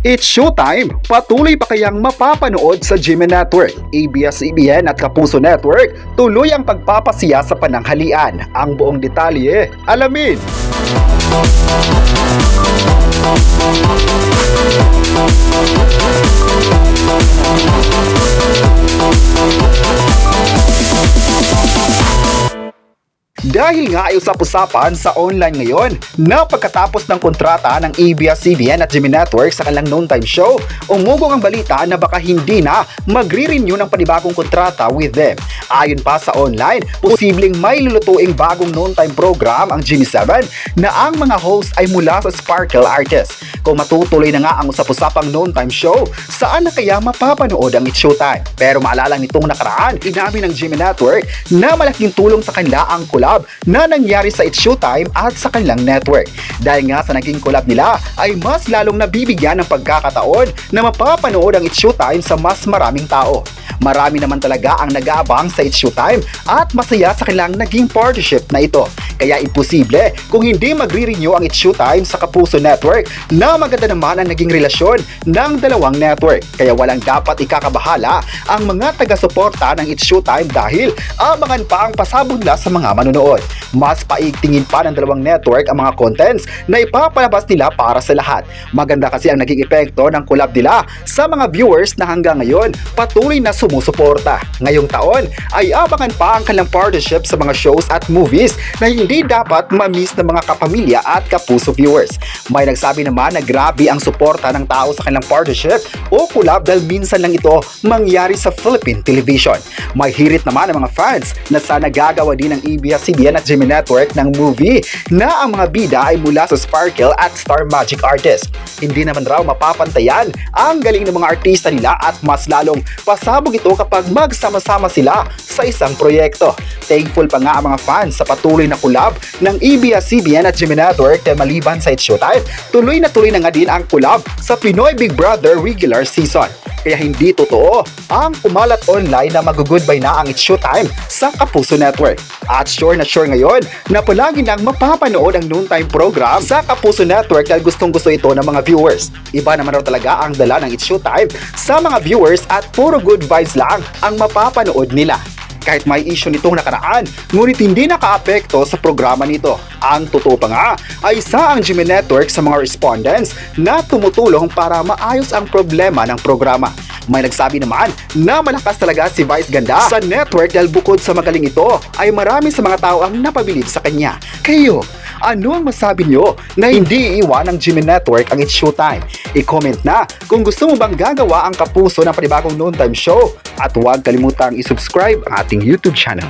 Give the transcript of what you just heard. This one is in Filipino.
It's showtime! Patuloy pa kayang mapapanood sa GMA Network, ABS-CBN at Kapuso Network, tuloy ang pagpapasiya sa pananghalian. Ang buong detalye, alamin! Dahil nga ay usap-usapan sa online ngayon na pagkatapos ng kontrata ng ABS-CBN at GMA Network sa kanilang noontime show, umugong ang balita na baka hindi na magre-renew ng panibagong kontrata with them. Ayon pa sa online, posibleng may lulutuing bagong noontime program ang GMA7 na ang mga host ay mula sa Sparkle Artists. Kung matutuloy na nga ang usap-usapang noontime show, saan na kaya mapapanood ang It's Showtime? Pero maalala nitong nakaraan, inamin ng GMA Network na malaking tulong sa kanila ang collab na nangyari sa It's Showtime at sa kanilang network. Dahil nga sa naging collab nila ay mas lalong nabibigyan ng pagkakataon na mapapanood ang It's Showtime sa mas maraming tao. Marami naman talaga ang nag-aabang sa It's Showtime at masaya sa kanilang naging partnership na ito. Kaya imposible kung hindi magre-renew ang It's Showtime sa Kapuso Network na maganda naman ang naging relasyon ng dalawang network. Kaya walang dapat ikakabahala ang mga taga-suporta ng It's Showtime dahil abangan pa ang pasabog nila sa mga manonood. Mas paigtingin pa ng dalawang network ang mga contents na ipapalabas nila para sa lahat. Maganda kasi ang naging epekto ng collab nila sa mga viewers na hanggang ngayon patuloy na sumusuporta. Ngayong taon ay abangan pa ang kanilang partnership sa mga shows at movies na hindi dapat ma-miss ng mga kapamilya at kapuso viewers. May nagsabi naman na grabe ang suporta ng tao sa kanilang partnership o collab dahil minsan lang ito mangyari sa Philippine television. May hirit naman ang mga fans na sana gagawa din ng ABS-CBN at GMA Network ng movie na ang mga bida ay mula sa Sparkle at Star Magic Artists. Hindi naman raw mapapantayan ang galing ng mga artista nila at mas lalong pasabog ito kapag magsama-sama sila sa isang proyekto. Thankful pa nga ang mga fans sa patuloy na collab ng ABS-CBN at GMA Network dahil maliban sa It's Showtime, tuloy na nga din ang collab sa Pinoy Big Brother regular season. Kaya hindi totoo ang kumalat online na mag-goodbye na ang It's Showtime sa Kapuso Network. At sure na sure ngayon na palagi nang mapapanood ang noontime program sa Kapuso Network dahil gustong-gusto ito ng mga viewers. Iba naman raw talaga ang dala ng It's Showtime sa mga viewers at puro good vibes lang ang mapapanood nila. Kahit may issue nitong nakaraan, ngunit hindi nakaapekto sa programa nito. Ang totoo pa nga ay isa ang GMA Network sa mga respondents na tumutulong para maayos ang problema ng programa. May nagsabi naman na malakas talaga si Vice Ganda sa network dahil bukod sa magaling ito ay marami sa mga tao ang napabilib sa kanya. Kayo, ano ang masabi nyo na hindi iiwan ng GMA Network ang It's Showtime? I-comment na kung gusto mo bang gagawa ang Kapuso ng panibagong noontime show at huwag kalimutang i-subscribe ang ating YouTube channel.